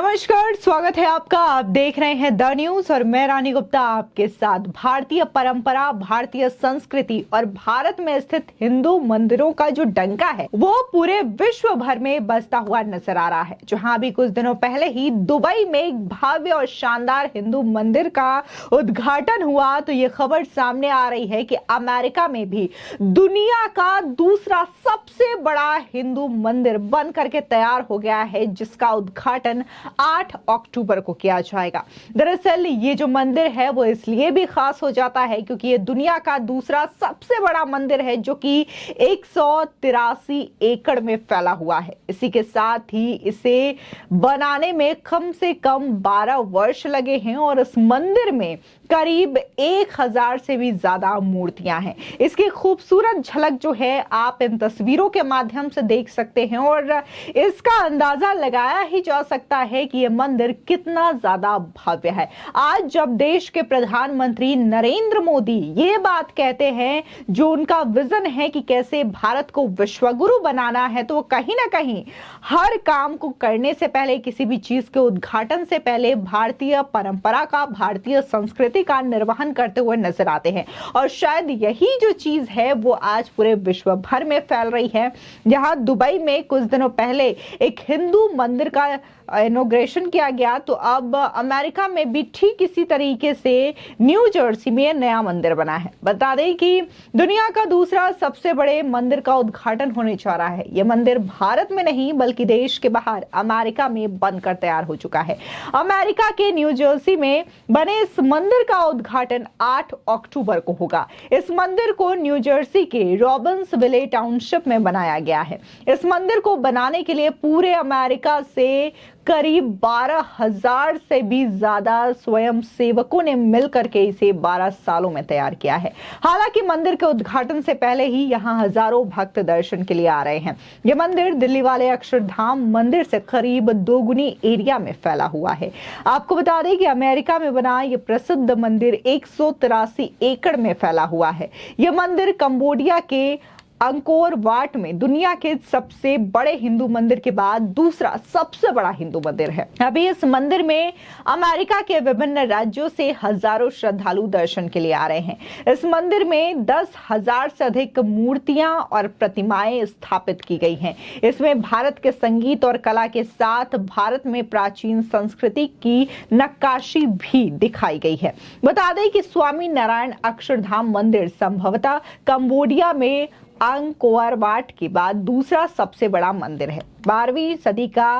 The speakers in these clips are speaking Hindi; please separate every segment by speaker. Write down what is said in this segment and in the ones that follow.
Speaker 1: नमस्कार, स्वागत है आपका। आप देख रहे हैं द न्यूज और मैं रानी गुप्ता आपके साथ। भारतीय परंपरा, भारतीय संस्कृति और भारत में स्थित हिंदू मंदिरों का जो डंका है वो पूरे विश्व भर में बजता हुआ नजर आ रहा है। जहां अभी कुछ दिनों पहले ही दुबई में एक भव्य और शानदार हिंदू मंदिर का उद्घाटन हुआ, तो ये खबर सामने आ रही है कि अमेरिका में भी दुनिया का दूसरा सबसे बड़ा हिंदू मंदिर बन करके तैयार हो गया है, जिसका उद्घाटन 8 अक्टूबर को किया जाएगा। दरअसल ये जो मंदिर है वो इसलिए भी खास हो जाता है क्योंकि ये दुनिया का दूसरा सबसे बड़ा मंदिर है जो कि 183 एकड़ में फैला हुआ है। इसी के साथ ही इसे बनाने में कम से कम 12 वर्ष लगे हैं और इस मंदिर में करीब 1000 से भी ज्यादा मूर्तियां हैं। इसकी खूबसूरत झलक जो है आप इन तस्वीरों के माध्यम से देख सकते हैं और इसका अंदाजा लगाया ही जा सकता है कि यह मंदिर कितना ज्यादा भव्य है। आज जब देश के प्रधानमंत्री नरेंद्र मोदी ये बात कहते हैं, जो उनका विजन है कि कैसे भारत को विश्वगुरु बनाना है, तो वो कहीं ना कहीं हर काम को करने से पहले, किसी भी चीज के उद्घाटन से पहले भारतीय परंपरा का, भारतीय संस्कृति का निर्वहन करते हुए नजर आते हैं। और शायद यही जो चीज है वो आज पूरे विश्व भर में फैल रही है। जहां दुबई में कुछ दिनों पहले एक हिंदू मंदिर का इनॉग्रेशन किया गया, तो अब अमेरिका में भी ठीक इसी तरीके से न्यू जर्सी में नया मंदिर बना है। बता दें कि दुनिया का दूसरा सबसे बड़े मंदिर का उद्घाटन होने जा रहा है। यह मंदिर भारत में नहीं बल्कि देश के बाहर अमेरिका में बनकर तैयार हो चुका है। अमेरिका के न्यू जर्सी में बने इस मंदिर का उद्घाटन 8 अक्टूबर को होगा। इस मंदिर को न्यू जर्सी के रॉबिन्सविले टाउनशिप में बनाया गया है। इस मंदिर को बनाने के लिए पूरे अमेरिका से करीब 12,000 से भी ज्यादा स्वयं सेवकों ने मिलकर के इसे 12 सालों में तैयार किया है। हालांकि मंदिर के उद्घाटन से पहले ही यहां हजारों भक्त दर्शन के लिए आ रहे हैं। यह मंदिर दिल्ली वाले अक्षरधाम मंदिर से करीब 2 गुनी एरिया में फैला हुआ है। आपको बता दें कि अमेरिका में बना यह प्रसिद्ध मंदिर 183 एकड़ में फैला हुआ है। यह मंदिर कंबोडिया के अंकोर वाट में दुनिया के सबसे बड़े हिंदू मंदिर के बाद दूसरा सबसे बड़ा हिंदू मंदिर है। अभी इस मंदिर में अमेरिका के विभिन्न राज्यों से हजारों श्रद्धालु दर्शन के लिए आ रहे हैं। इस मंदिर में 10,000 से अधिक मूर्तियां और प्रतिमाएं स्थापित की गई हैं। इसमें भारत के संगीत और कला के साथ भारत में प्राचीन संस्कृति की नक्काशी भी दिखाई गई है। बता दें कि स्वामी नारायण अक्षरधाम मंदिर संभवतः कंबोडिया में अंकोर वाट के बाद दूसरा सबसे बड़ा मंदिर है। 12वीं सदी का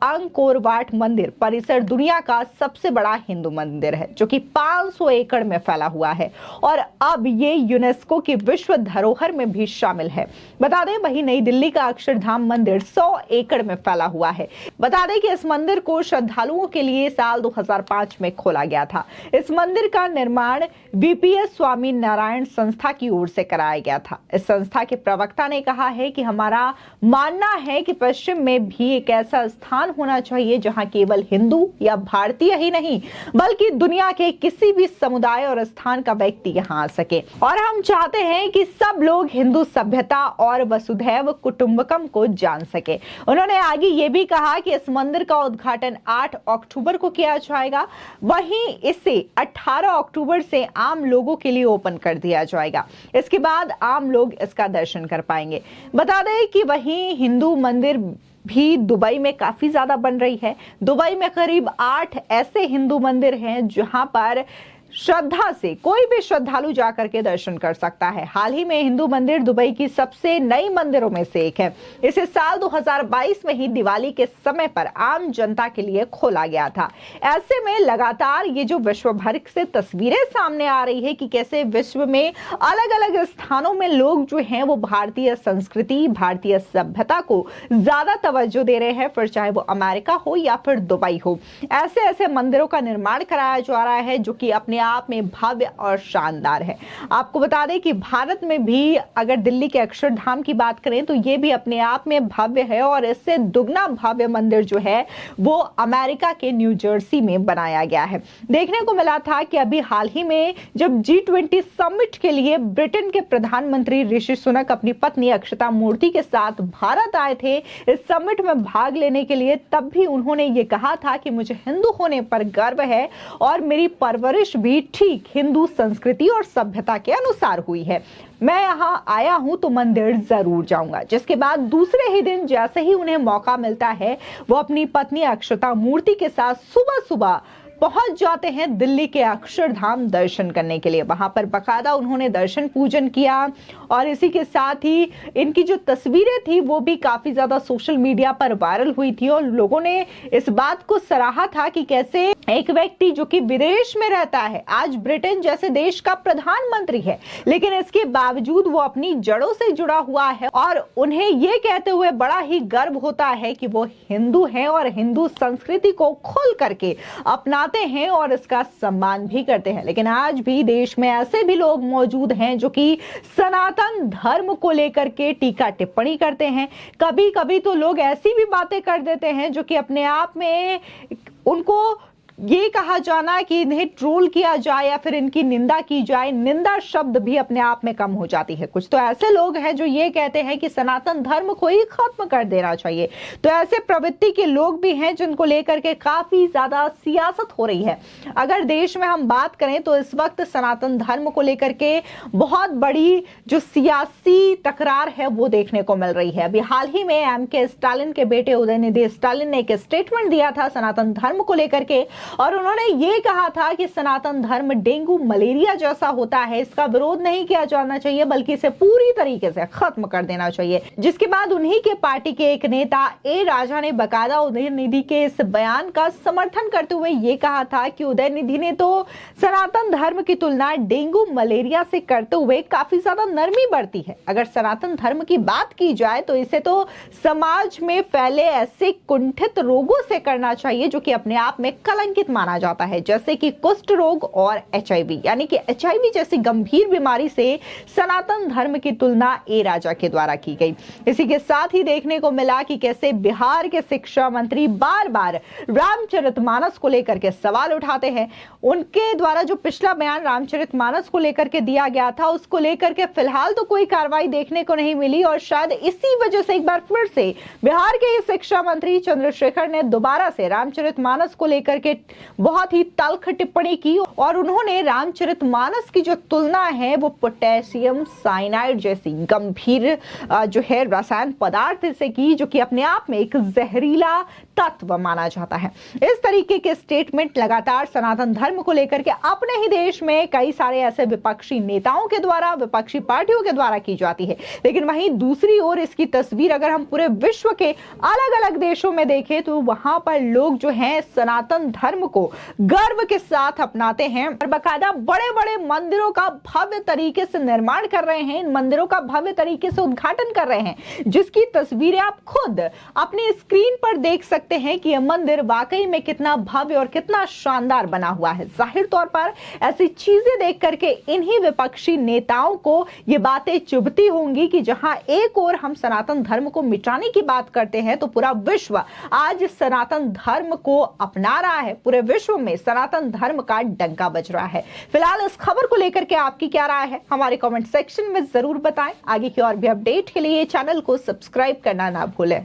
Speaker 1: अंकोर वाट मंदिर परिसर दुनिया का सबसे बड़ा हिंदू मंदिर है, जो कि 500 एकड़ में फैला हुआ है और अब ये यूनेस्को की विश्व धरोहर में भी शामिल है। बता दें वही नई दिल्ली का अक्षरधाम मंदिर 100 एकड़ में फैला हुआ है। बता दें कि इस मंदिर को श्रद्धालुओं के लिए साल 2005 में खोला गया था। इस मंदिर का निर्माण वीपीएस स्वामी नारायण संस्था की ओर से कराया गया था। इस संस्था के प्रवक्ता ने कहा है कि हमारा मानना है कि पश्चिम में भी एक ऐसा स्थान होना चाहिए जहां केवल हिंदू या भारतीय ही नहीं बल्कि दुनिया के किसी भी समुदाय और स्थान का व्यक्ति यहां आ सके। और हम चाहते हैं कि सब लोग हिंदू सभ्यता और वसुधैव कुटुंबकम को जान सके। उन्होंने आगे ये भी कहा कि इस मंदिर का उद्घाटन 8 अक्टूबर को किया जाएगा, वहीं इसे 18 अक्टूबर से आम लोगों के लिए ओपन कर दिया जाएगा। इसके बाद आम लोग इसका दर्शन कर पाएंगे। बता दें कि वहीं हिंदू मंदिर भी दुबई में काफी ज्यादा बन रही है। दुबई में करीब 8 ऐसे हिंदू मंदिर हैं जहां पर श्रद्धा से कोई भी श्रद्धालु जाकर के दर्शन कर सकता है। हाल ही में हिंदू मंदिर दुबई की सबसे नई मंदिरों में से एक है। इसे साल 2022 में ही दिवाली के समय पर आम जनता के लिए खोला गया था। ऐसे में लगातार ये जो विश्व भर से तस्वीरें सामने आ रही है कि कैसे विश्व में अलग अलग स्थानों में लोग जो हैं वो भारतीय संस्कृति, भारतीय सभ्यता को ज्यादा तवज्जो दे रहे हैं, फिर चाहे वो अमेरिका हो या फिर दुबई हो। ऐसे ऐसे मंदिरों का निर्माण कराया जा रहा है जो कि अपने अपने आप में भव्य और शानदार है। आपको बता दें कि भारत में भी अगर दिल्ली के अक्षरधाम की बात करें तो ये भी अपने आप में भव्य है, और इससे दुगना भव्य मंदिर जो है वो अमेरिका के न्यू जर्सी में बनाया गया है। देखने को मिला था कि अभी हाल ही में जब G20 समिट के लिए ब्रिटेन के प्रधानमंत्री ऋषि सुनक अपनी पत्नी अक्षता मूर्ति के साथ भारत आए थे इस समिट में भाग लेने के लिए, तब भी उन्होंने ये कहा था कि मुझे हिंदू होने पर गर्व है और मेरी परवरिश भी ठीक हिंदू संस्कृति और सभ्यता के अनुसार हुई है। मैं यहाँ आया हूं तो मंदिर जरूर जाऊंगा। जिसके बाद दूसरे ही दिन जैसे ही उन्हें मौका मिलता है वो अपनी पत्नी अक्षता मूर्ति के साथ सुबह सुबह पहुंच जाते हैं दिल्ली के अक्षरधाम दर्शन करने के लिए। वहां पर बकायदा उन्होंने दर्शन पूजन किया, और इसी के साथ ही इनकी जो तस्वीरें थी वो भी काफी ज्यादा सोशल मीडिया पर वायरल हुई थी, और लोगों ने इस बात को सराहा था कि कैसे एक व्यक्ति जो कि विदेश में रहता है, आज ब्रिटेन जैसे देश का प्रधानमंत्री है, लेकिन इसके बावजूद वो अपनी जड़ों से जुड़ा हुआ है, और उन्हें ये कहते हुए बड़ा ही गर्व होता है कि वो हिंदू हैं और हिंदू संस्कृति को खोल करके अपना हैं और इसका सम्मान भी करते हैं। लेकिन आज भी देश में ऐसे भी लोग मौजूद हैं जो कि सनातन धर्म को लेकर के टीका टिप्पणी करते हैं। कभी कभी तो लोग ऐसी भी बातें कर देते हैं जो कि अपने आप में उनको ये कहा जाना कि इन्हें ट्रोल किया जाए या फिर इनकी निंदा की जाए, निंदा शब्द भी अपने आप में कम हो जाती है। कुछ तो ऐसे लोग हैं जो ये कहते हैं कि सनातन धर्म को ही खत्म कर देना चाहिए। तो ऐसे प्रवृत्ति के लोग भी हैं जिनको लेकर के काफी ज्यादा सियासत हो रही है। अगर देश में हम बात करें तो इस वक्त सनातन धर्म को लेकर के बहुत बड़ी जो सियासी तकरार है वो देखने को मिल रही है। अभी हाल ही में एम.के. स्टालिन के बेटे उदयनिधि स्टालिन ने एक स्टेटमेंट दिया था सनातन धर्म को लेकर के, और उन्होंने ये कहा था कि सनातन धर्म डेंगू मलेरिया जैसा होता है, इसका विरोध नहीं किया जाना चाहिए बल्कि इसे पूरी तरीके से खत्म कर देना चाहिए। जिसके बाद उन्हीं के पार्टी के एक नेता ए राजा ने बकायदा उदयनिधि के इस बयान का समर्थन करते हुए ये कहा था कि उदयनिधि ने तो सनातन धर्म की तुलना डेंगू मलेरिया से करते हुए काफी ज्यादा नरमी बरती है। अगर सनातन धर्म की बात की जाए तो इसे तो समाज में फैले ऐसे कुंठित रोगों से करना चाहिए जो कि अपने आप में कलंकित माना जाता है, जैसे कि कुष्ठ रोग और HIV, यानी कि HIV जैसी गंभीर बीमारी से सनातन धर्म की तुलना ए राजा के द्वारा की गई। इसी के साथ ही देखने को मिला कि कैसे बिहार के शिक्षा मंत्री बार बार रामचरितमानस को लेकर के सवाल उठाते हैं। उनके द्वारा जो पिछला बयान रामचरितमानस को लेकर के दिया गया था उसको लेकर के फिलहाल तो कोई कार्रवाई देखने को नहीं मिली, और शायद इसी वजह से एक बार फिर से बिहार के शिक्षा मंत्री चंद्रशेखर ने दोबारा से रामचरितमानस को लेकर के बहुत ही तल्ख टिप्पणी की, और उन्होंने रामचरितमानस की जो तुलना है वो पोटेशियम साइनाइड जैसी गंभीर जो है रसायन पदार्थ से की, जो कि अपने आप में एक जहरीला तत्व माना जाता है। इस तरीके के स्टेटमेंट लगातार सनातन धर्म को लेकर के अपने ही देश में कई सारे ऐसे विपक्षी नेताओं के द्वारा, विपक्षी पार्टियों के द्वारा की जाती है। लेकिन वहीं दूसरी ओर इसकी तस्वीर अगर हम पूरे विश्व के अलग अलग देशों में देखें तो वहां पर लोग जो हैं सनातन धर्म को गर्व के साथ अपनाते हैं और बाकायदा बड़े बड़े मंदिरों का भव्य तरीके से निर्माण कर रहे हैं, इन मंदिरों का भव्य तरीके से उद्घाटन कर रहे हैं, जिसकी तस्वीरें आप खुद अपनी स्क्रीन पर देख सकते हैं कि यह मंदिर वाकई में कितना भव्य और कितना शानदार बना हुआ है। जाहिर तौर पर ऐसी चीजें देख करके इन्हीं विपक्षी नेताओं को ये बातें चुभती होंगी कि जहां एक ओर हम सनातन धर्म को मिटाने की बात करते हैं तो पूरा विश्व आज सनातन धर्म को अपना रहा है, पूरे विश्व में सनातन धर्म का डंका बज रहा है। फिलहाल इस खबर को लेकर के आपकी क्या राय है हमारे कमेंट सेक्शन में जरूर बताएं। आगे की और भी अपडेट के लिए चैनल को सब्सक्राइब करना ना भूलें।